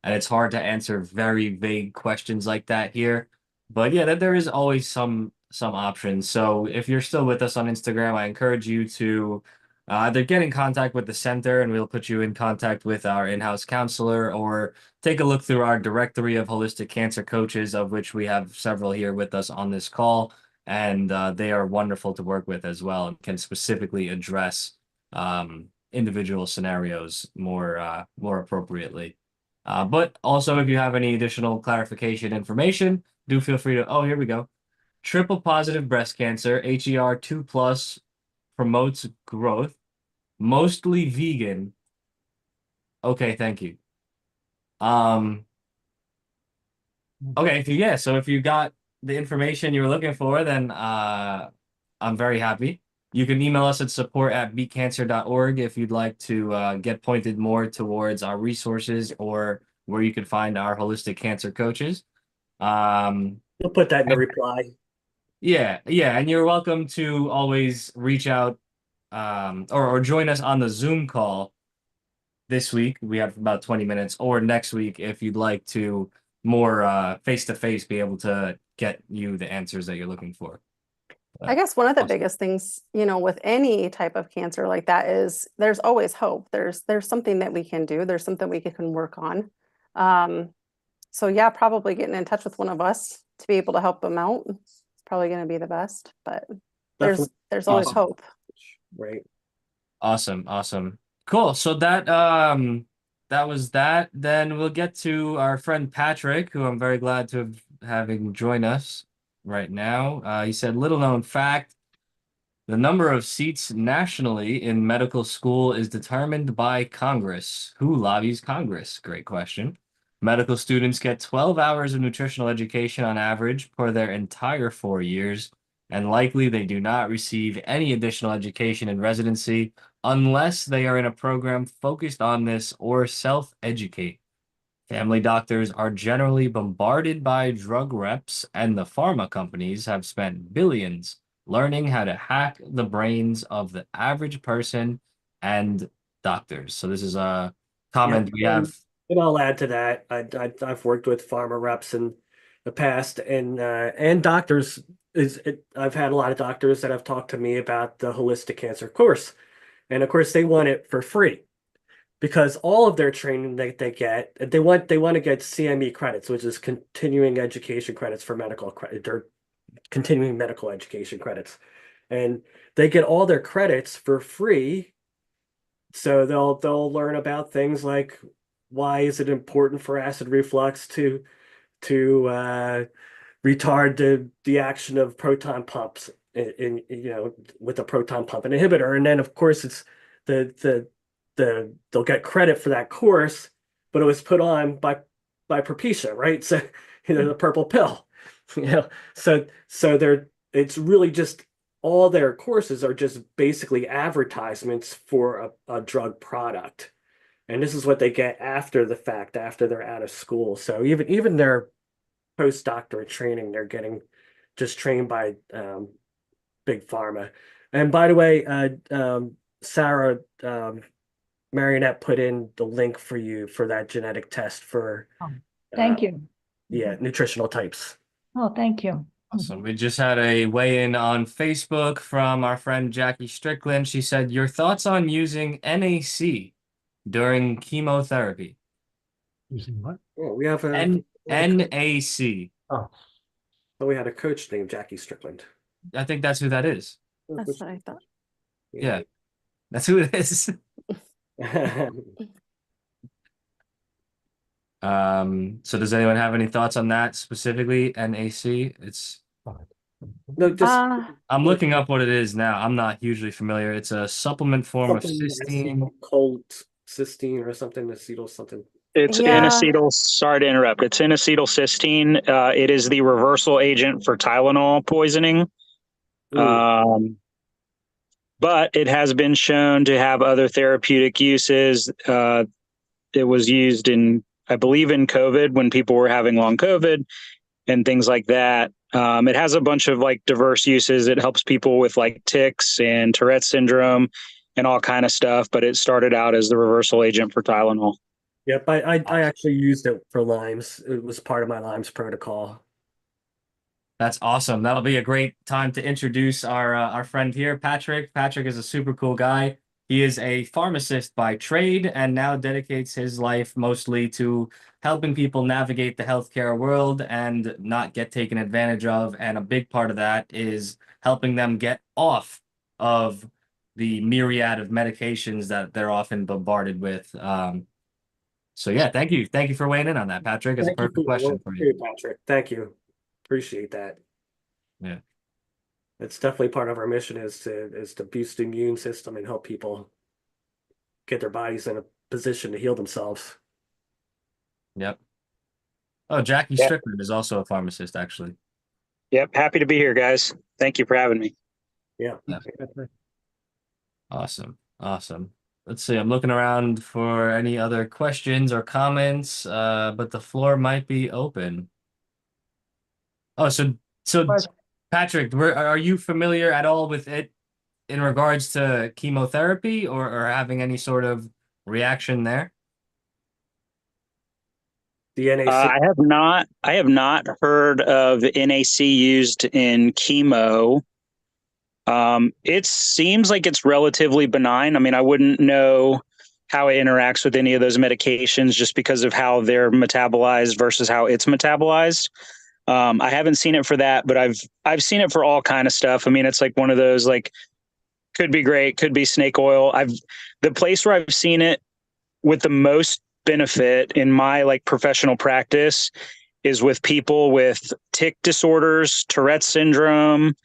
it's hard to answer very vague questions like that here. But yeah, that there is always some options. So if you're still with us on Instagram, I encourage you to either get in contact with the center and we'll put you in contact with our in-house counselor, or take a look through our directory of holistic cancer coaches, of which we have several here with us on this call. And they are wonderful to work with as well and can specifically address individual scenarios more appropriately. But also, if you have any additional clarification information, do feel free to. Oh, here we go. Triple positive breast cancer, HER2 plus, promotes growth, mostly vegan. Okay, thank you. Um, okay, yeah, so if you got the information you were looking for, then I'm very happy. You can email us at support@BeatCancer.org if you'd like to get pointed more towards our resources or where you can find our holistic cancer coaches. Um, We'll put that in the I- reply. yeah, and you're welcome to always reach out or join us on the Zoom call this week. We have about 20 minutes, or next week if you'd like to more face to face be able to get you the answers that you're looking for. I guess one of the Awesome. biggest things, with any type of cancer like that is there's always hope. There's something that we can do. There's something we can work on. Um, so yeah, probably getting in touch with one of us to be able to help them out is probably going to be the best, but there's Definitely. there's always Awesome. hope. Right. Awesome. Cool. So that was that. Then we'll get to our friend Patrick, who I'm very glad to having join us right now. He said, little known fact, The number of seats nationally in medical school is determined by Congress. Who lobbies Congress? Great question. Medical students get 12 hours of nutritional education on average for their entire 4 years, and likely they do not receive any additional education in residency unless they are in a program focused on this or self-educate. Family doctors are generally bombarded by drug reps, and the pharma companies have spent billions learning how to hack the brains of the average person and doctors. So this is a Yeah, comment we have. and I'll add to that. I've worked with pharma reps in the past, and doctors. I've had a lot of doctors that have talked to me about the holistic cancer course, and of course they want it for free because all of their training they get, they want to get CME credits, which is continuing education credits for medical credit or continuing medical education credits, and they get all their credits for free. So they'll learn about things like why is it important for acid reflux to retard the action of proton pumps with a proton pump inhibitor, and then of course it's the they'll get credit for that course, but it was put on by Propecia, right? So the purple pill, you know. So they're it's really just all their courses are just basically advertisements for a drug product. And this is what they get after the fact, after they're out of school. So even their postdoctorate training, they're getting just trained by big pharma. And by the way, Sarah, Marionette put in the link for you for that genetic test for Oh, thank you. nutritional types. Oh, thank you. Awesome. We just had a weigh-in on Facebook from our friend Jackie Strickland. She said, your thoughts on using NAC during chemotherapy? Using what? Oh, we have NAC. Oh, we had a coach named Jackie Strickland. I think that's who that is. That's what I thought. Yeah, that's who it is. So does anyone have any thoughts on that specifically? NAC? It's No, just I'm looking up what it is now. I'm not hugely familiar. It's a supplement form of cysteine. cold cysteine or something, acetyl something. It's Yeah. N-acetyl. Sorry to interrupt. It's N-acetylcysteine. It is the reversal agent for Tylenol poisoning. But it has been shown to have other therapeutic uses. It was used I believe, in COVID when people were having long COVID and things like that. It has a bunch of like diverse uses. It helps people with like tics and Tourette's syndrome and all kind of stuff. But it started out as the reversal agent for Tylenol. Yep, I actually used it for Lyme's. It was part of my Lyme's protocol. That's awesome. That'll be a great time to introduce our friend here, Patrick. Patrick is a super cool guy. He is a pharmacist by trade and now dedicates his life mostly to helping people navigate the healthcare world and not get taken advantage of. And a big part of that is helping them get off of the myriad of medications that they're often bombarded with. So yeah, thank you. Thank you for weighing in on that, Patrick. It's a Thank you perfect for your question work for you. too, Patrick. Thank you. Appreciate that. Yeah. It's definitely part of our mission is to boost the immune system and help people get their bodies in a position to heal themselves. Yep. Oh, Jackie Yep. Strickland is also a pharmacist, actually. Yep. Happy to be here, guys. Thank you for having me. Yeah. Awesome. Awesome. Let's see. I'm looking around for any other questions or comments, but the floor might be open. Oh, so Patrick, are you familiar at all with it in regards to chemotherapy or having any sort of reaction there? The NAC. I have not heard of NAC used in chemo. It seems like it's relatively benign. I mean, I wouldn't know how it interacts with any of those medications just because of how they're metabolized versus how it's metabolized. I haven't seen it for that, but I've seen it for all kind of stuff. I mean, it's like one of those like could be great, could be snake oil. The place where I've seen it with the most benefit in my like professional practice is with people with tic disorders, Tourette's syndrome,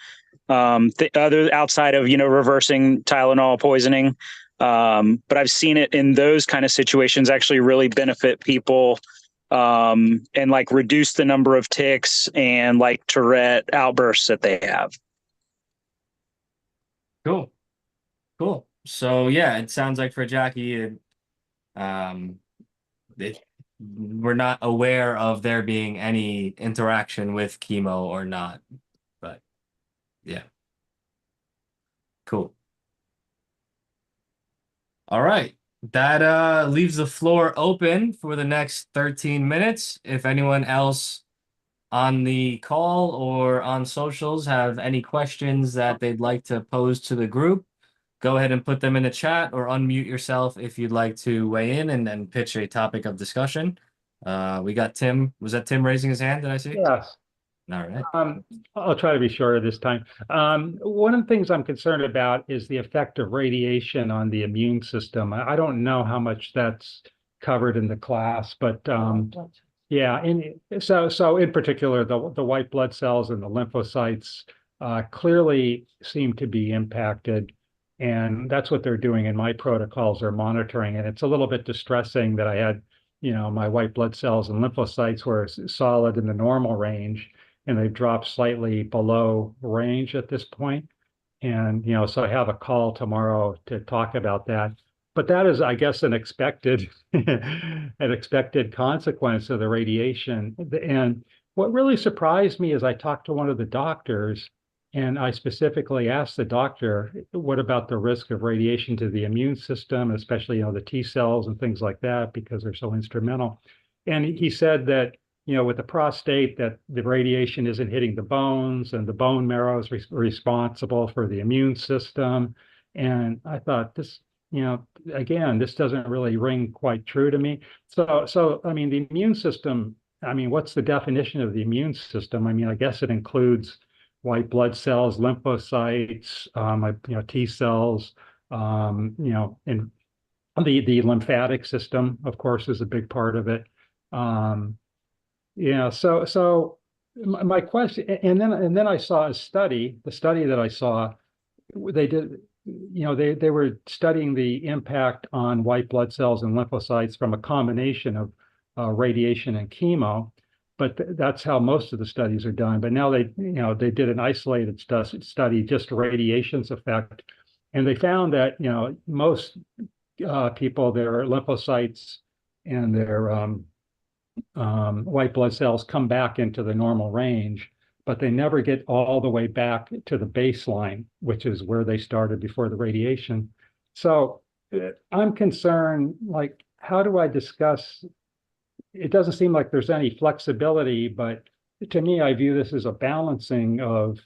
other outside of, reversing Tylenol poisoning. But I've seen it in those kind of situations actually really benefit people, and like reduce the number of tics and like Tourette outbursts that they have. Cool. Cool. So yeah, it sounds like for Jackie, um, we're not aware of there being any interaction with chemo or not, but yeah, cool. All right. That leaves the floor open for the next 13 minutes. If anyone else on the call or on socials have any questions that they'd like to pose to the group, go ahead and put them in the chat or unmute yourself if you'd like to weigh in and pitch a topic of discussion. We got Tim. Was that Tim raising his hand? Did I see? Yes. All right. I'll try to be shorter this time. One of the things I'm concerned about is the effect of radiation on the immune system. I don't know how much that's covered in the class, but yeah, and so in particular, the white blood cells and the lymphocytes clearly seem to be impacted, and that's what they're doing in my protocols. They're monitoring it. It's a little bit distressing that I had, my white blood cells and lymphocytes were solid in the normal range, and they've dropped slightly below range at this point. And, so I have a call tomorrow to talk about that. But that is, I guess, an expected consequence of the radiation. And what really surprised me is I talked to one of the doctors, and I specifically asked the doctor, what about the risk of radiation to the immune system, especially, the T cells and things like that, because they're so instrumental. And he said that, with the prostate, that the radiation isn't hitting the bones, and the bone marrow is responsible for the immune system. And I thought this, again, this doesn't really ring quite true to me. So I mean, the immune system, I mean, what's the definition of the immune system? I mean, I guess it includes white blood cells, lymphocytes, T cells, and the lymphatic system, of course, is a big part of it. Yeah, so my question, and then I saw a study. The study that I saw, they did, they were studying the impact on white blood cells and lymphocytes from a combination of radiation and chemo, but that's how most of the studies are done. But now they did an isolated study, just radiation's effect, and they found that most people, their lymphocytes and their white blood cells come back into the normal range, but they never get all the way back to the baseline, which is where they started before the radiation. So I'm concerned, like, how do I discuss? It doesn't seem like there's any flexibility, but to me, I view this as a balancing of,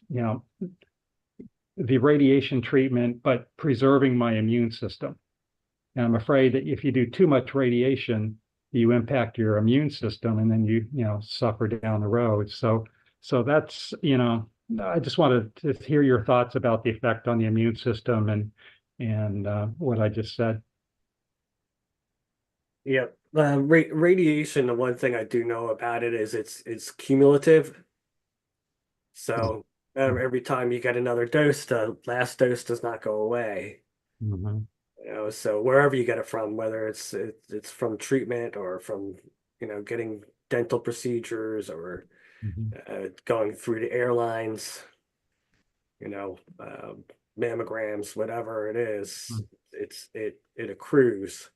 the radiation treatment, but preserving my immune system. And I'm afraid that if you do too much radiation, you impact your immune system, and then you suffer down the road. So that's, I just wanted to hear your thoughts about the effect on the immune system and what I just said. Yeah, radiation. The one thing I do know about it is it's cumulative. So every time you get another dose, the last dose does not go away. Mm-hmm. So wherever you get it from, whether it's from treatment or from getting dental procedures or going through the airlines, mammograms, whatever it is, it accrues.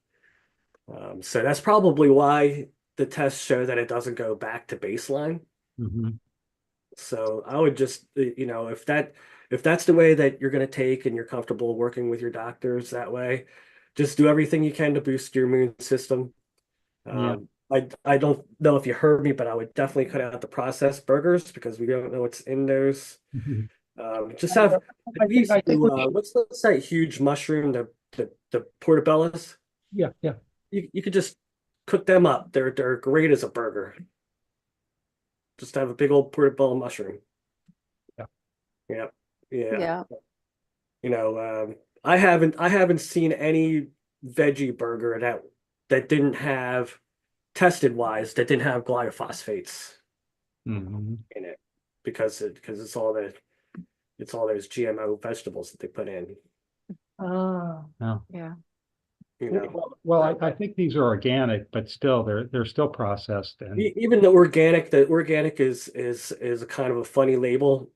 So that's probably why the tests show that it doesn't go back to baseline. Mm-hmm. So I would just, if that's the way that you're going to take and you're comfortable working with your doctors that way, just do everything you can to boost your immune system. Yeah. I don't know if you heard me, but I would definitely cut out the processed burgers because we don't know what's in those. Just have at least what's that huge mushroom, the portobellos? Yeah. You could just cook them up. They're great as a burger. Just have a big old portobello mushroom. Yeah. I haven't seen any veggie burger that didn't have tested wise that didn't have glyphosate in it because it's all It's all those GMO vegetables that they put in, Oh, No. Yeah. you know. Well, I think these are organic, but still they're still processed and Even the organic is a kind of a funny label,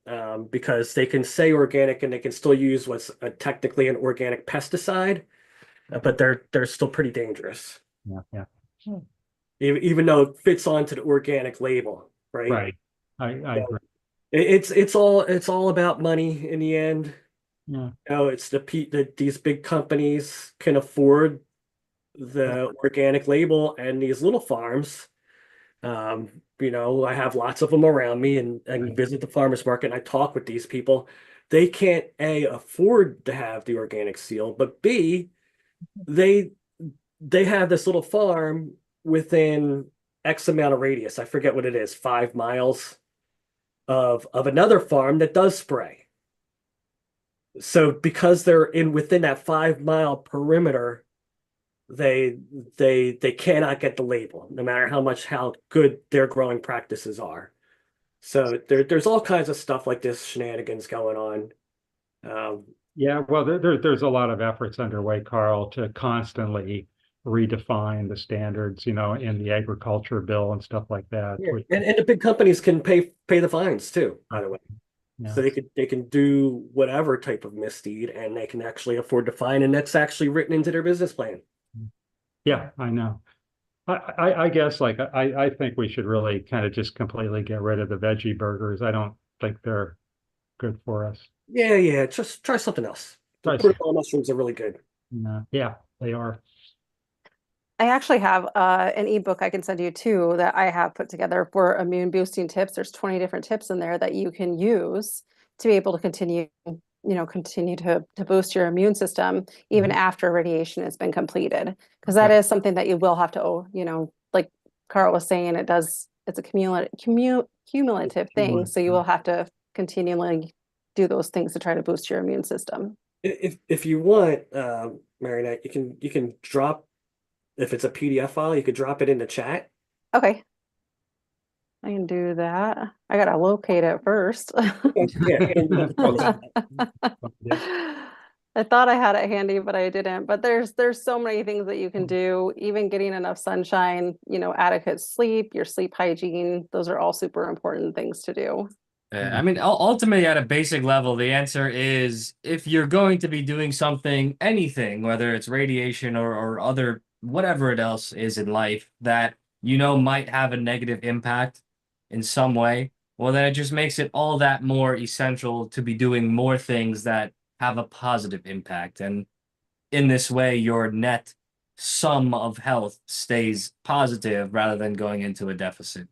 because they can say organic and they can still use what's technically an organic pesticide, but they're still pretty dangerous, yeah. even though it fits onto the organic label, right? Right. I So agree. it's all about money in the end. Yeah. It's that these big companies can afford the organic label, and these little farms. I have lots of them around me, and Right. visit the farmers market, and I talk with these people. They can't A, afford to have the organic seal, but B, they they have this little farm within X amount of radius. I forget what it is, 5 miles of another farm that does spray. So because they're in within that 5 mile perimeter, they they cannot get the label, no matter how good their growing practices are. So there's all kinds of stuff like this shenanigans going on. Um, Yeah, well, there's a lot of efforts underway, Carl, to constantly redefine the standards, in the agriculture bill and stuff like that. yeah. Which, And the big companies can pay the fines too, by the way. yeah, So they can do whatever type of misdeed, and they can actually afford the fine, and that's actually written into their business plan. yeah, I know. I guess like I think we should really kind of just completely get rid of the veggie burgers. I don't think they're good for us. Yeah. Just try something else. The Try some- portobello mushrooms are really good. Yeah, they are. I actually have an ebook I can send you too that I have put together for immune boosting tips. There's 20 different tips in there that you can use to be able to continue to boost your immune system even Mhm. after radiation has been completed. Because that Right. is something that you will have to, like Carl was saying, it's a cumulative thing. So you will have to continually do those things to try to boost your immune system. If you want, Marinette, you can drop, if it's a PDF file, you could drop it in the chat. Okay. I can do that. I gotta locate it first. Okay. Yeah, and you don't have to promise that. I thought I had it handy, but I didn't. But there's so many things that you can do, even getting enough sunshine, adequate sleep, your sleep hygiene, those are all super important things to do. I mean, ultimately, at a basic level, the answer is if you're going to be doing something, anything, whether it's radiation or other, whatever it else is in life that might have a negative impact in some way, well, then it just makes it all that more essential to be doing more things that have a positive impact. And in this way, your net sum of health stays positive rather than going into a deficit.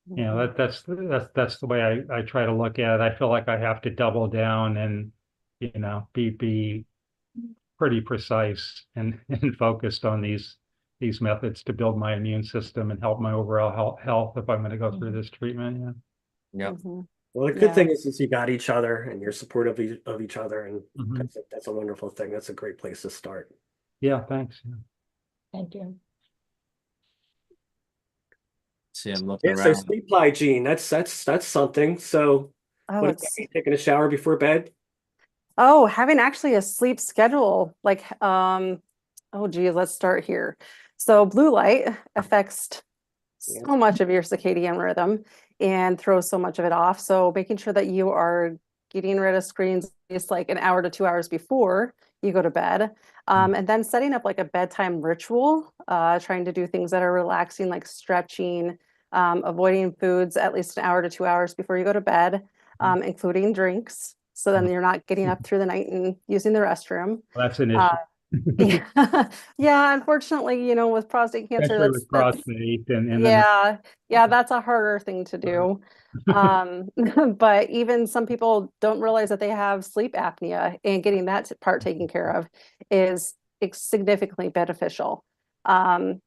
Yeah, that's the way I try to look at it. I feel like I have to double down and be pretty precise and and focused on these methods to build my immune system and help my overall health if I'm going to go through this treatment. Yeah. Yep. Mhm. Well, the good Yeah. thing is you got each other and you're supportive of each other, and Mhm. that's a wonderful thing. That's a great place to start. Yeah, thanks. Yeah. thank you. See, I'm looking Yeah, so around. sleep hygiene, that's something. So Oh, what does that mean? Taking a shower before bed? having actually a sleep schedule, like, oh geez, let's start here. So blue light affects Yeah. so much of your circadian rhythm and throws so much of it off. So making sure that you are getting rid of screens just like an hour to 2 hours before you go to bed. And then setting up like a bedtime ritual, trying to do things that are relaxing, like stretching, avoiding foods at least an hour to 2 hours before you go to bed, including drinks. So then you're not getting up through the night and using the restroom. Well, that's an Uh, issue, yeah, yeah, unfortunately, with prostate cancer, especially that's with prostate and then yeah, yeah, that's a harder thing to do. Um, but even some people don't realize that they have sleep apnea, and getting that part taken care of is significantly beneficial. Um,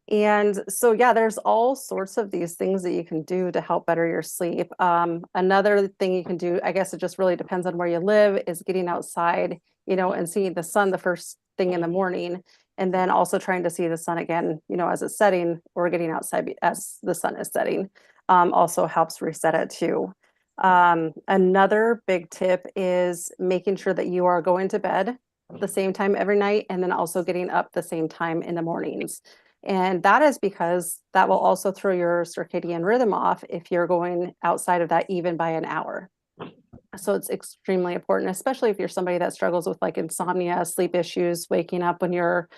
and so, yeah, there's all sorts of these things that you can do to help better your sleep. Another thing you can do, I guess it just really depends on where you live, is getting outside, and seeing the sun the first thing in the morning, and then also trying to see the sun again, as it's setting, or getting outside as the sun is setting, also helps reset it too. Another big tip is making sure that you are going to bed the same time every night and then also getting up the same time in the mornings. And that is because that will also throw your circadian rhythm off if you're going outside of that even by an hour. So it's extremely important, especially if you're somebody that struggles with like insomnia, sleep issues, waking up when you're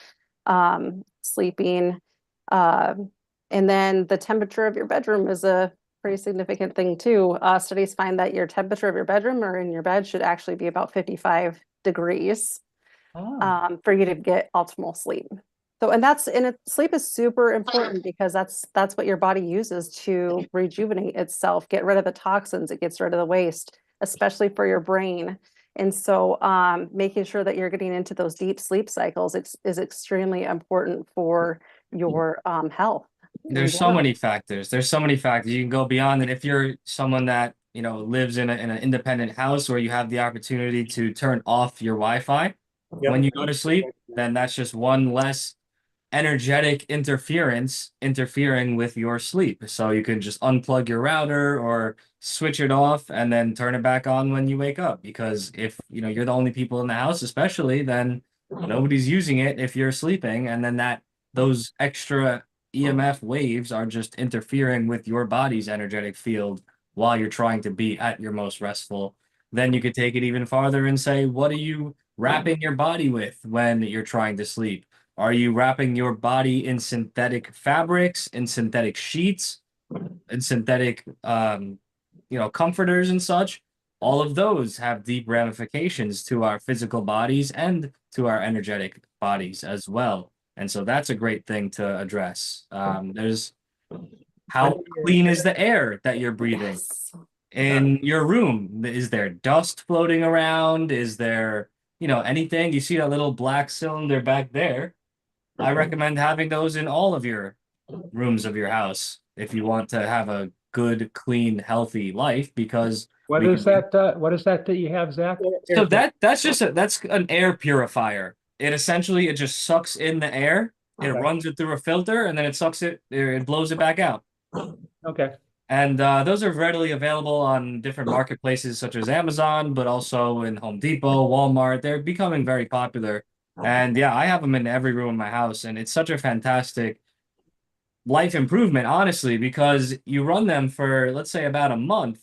sleeping. And then the temperature of your bedroom is a pretty significant thing too. Studies find that your temperature of your bedroom or in your bed should actually be about 55 degrees Oh. for you to get optimal sleep. So, sleep is super important because that's what your body uses to rejuvenate itself, get rid of the toxins, it gets rid of the waste, especially for your brain. And so, making sure that you're getting into those deep sleep cycles is extremely important for your health in There's so general. many factors. There's so many factors. You can go beyond it. If you're someone that, lives in an independent house where you have the opportunity to turn off your Wi-Fi when Yep. you go to sleep, then that's just one less energetic interference interfering with your sleep. So you can just unplug your router or switch it off and then turn it back on when you wake up. Because if you're the only people in the house, especially, then nobody's using it if you're sleeping, and then those extra EMF waves are just interfering with your body's energetic field while you're trying to be at your most restful. Then you could take it even farther and say, what are you wrapping your body with when you're trying to sleep? Are you wrapping your body in synthetic fabrics, in synthetic sheets, in synthetic, comforters and such? All of those have deep ramifications to our physical bodies and to our energetic bodies as well. And so that's a great thing to address. There's When how you're, clean is the air that you're breathing Yes. in your room? Is there dust floating around? Is there, anything? You see that little black cylinder back there? I recommend having those in all of your rooms of your house if you want to have a good, clean, healthy life because What we is can. that? What is that you have, Zach? So that's an air purifier. It just sucks in the air, it Okay. runs it through a filter, and then it blows it back out. Okay. And those are readily available on different marketplaces such as Amazon, but also in Home Depot, Walmart. They're becoming very popular. And yeah, I have them in every room in my house, and it's such a fantastic life improvement, honestly, because you run them for, let's say, about a month,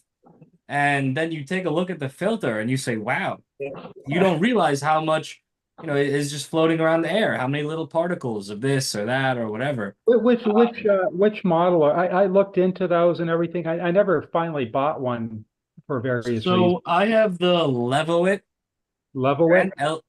and then you take a look at the filter and you say, wow, you don't realize how much, is just floating around the air, how many little particles of this or that or whatever. Which model? I looked into those and everything. I never finally bought one for various reasons. So I have the Levoit Level brand, Levoit.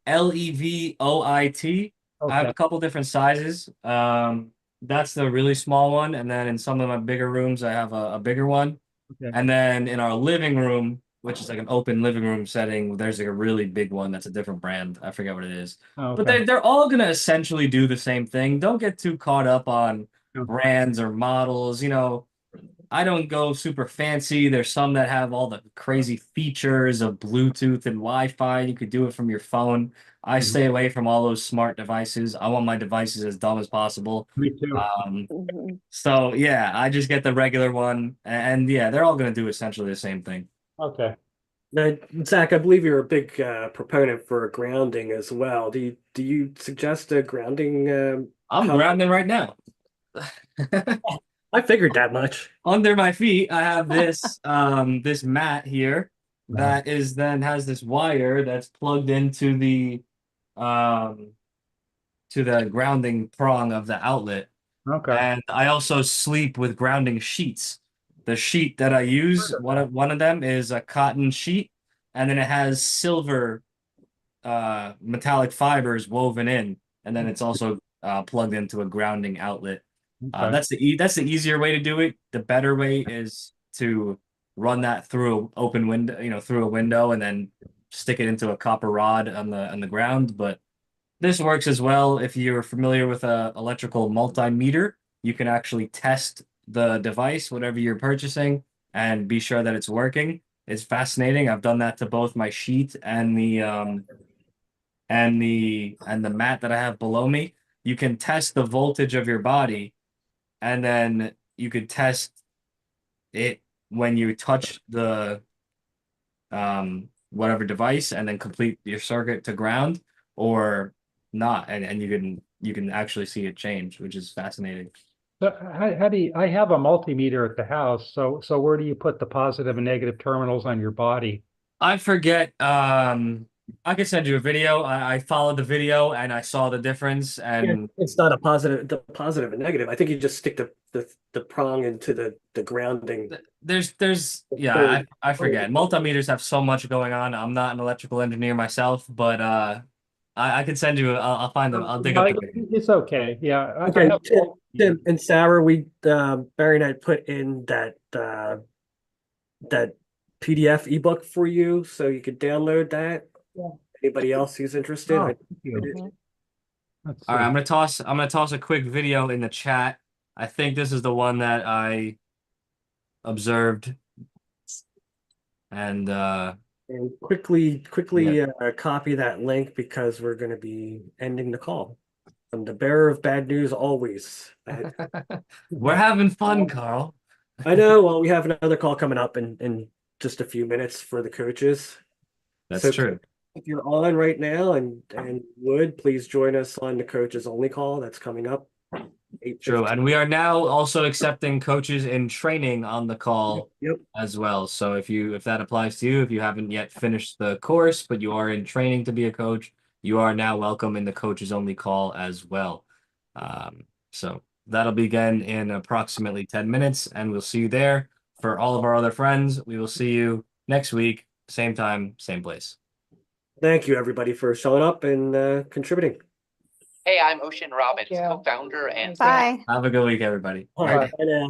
I have Okay. a couple different sizes. That's the really small one, and then in some of my bigger rooms, I have a bigger one. Okay. And then in our living room, which is like an open living room setting, there's like a really big one that's a different brand. I forget what it is. But Okay. they're all gonna essentially do the same thing. Don't get too caught up on brands or models. I don't go super fancy. There's some that have all the crazy features of Bluetooth and Wi-Fi. You could do it from your phone. I Mhm. stay away from all those smart devices. I want my devices as dumb as possible. Me too. Um, Mhm. so yeah, I just get the regular one, and yeah, they're all gonna do essentially the same thing. Okay. Now, Zach, I believe you're a big proponent for grounding as well. Do you suggest a grounding? I'm How grounding right now. I figured that much. Under my feet, I have this mat here Uh, that is then has this wire that's plugged into um the grounding prong of the outlet. okay. And I also sleep with grounding sheets. The sheet that I use, one of them is a cotton sheet, and then it has silver metallic fibers woven in, and then it's also plugged into a grounding outlet. Okay. That's the easier way to do it. The better way is to run that through an open window, through a window, and then stick it into a copper rod on the ground. But this works as well if you're familiar with a electrical multimeter. You can actually test the device, whatever you're purchasing, and be sure that it's working. It's fascinating. I've done that to both my sheet and the mat that I have below me. You can test the voltage of your body, and then you could test it when you touch whatever device and then complete your circuit to ground or not, and you can actually see it change, which is fascinating. But how do you, I have a multimeter at the house, so where do you put the positive and negative terminals on your body? I forget. I could send you a video. I followed the video and I saw the difference. Yeah, And it's not the positive and negative. I think you just stick the prong into the grounding. yeah, I forget. Multimeters have so much going on. I'm not an electrical engineer myself, but I can send you. I'll find them. I'll dig up the video. It's okay. Yeah, I Okay, have. Tim and Sarah, Barry and I put in that PDF ebook for you, so you could download that. Yeah. Anybody else who's interested? Oh, thank you. Let's All right, see. I'm gonna toss a quick video in the chat. I think this is the one that I observed, and And quickly copy that link because we're going to be ending the call. I'm the bearer of bad news always. we're having fun, Carl. I know. Well, we have another call coming up in just a few minutes for the coaches. That's So true. if you're on right now and would please join us on the coaches only call that's coming up. True, 8:15. and we are now also accepting coaches in training on the call Yep. as well. So if that applies to you, if you haven't yet finished the course, but you are in training to be a coach, you are now welcome in the coaches only call as well. So that'll begin in approximately 10 minutes, and we'll see you there. For all of our other friends, we will see you next week, same time, same place. Thank you everybody for showing up and contributing. Hey, I'm Ocean Robbins, you. co-founder and Bye. Have a good week, everybody. All right, bye now.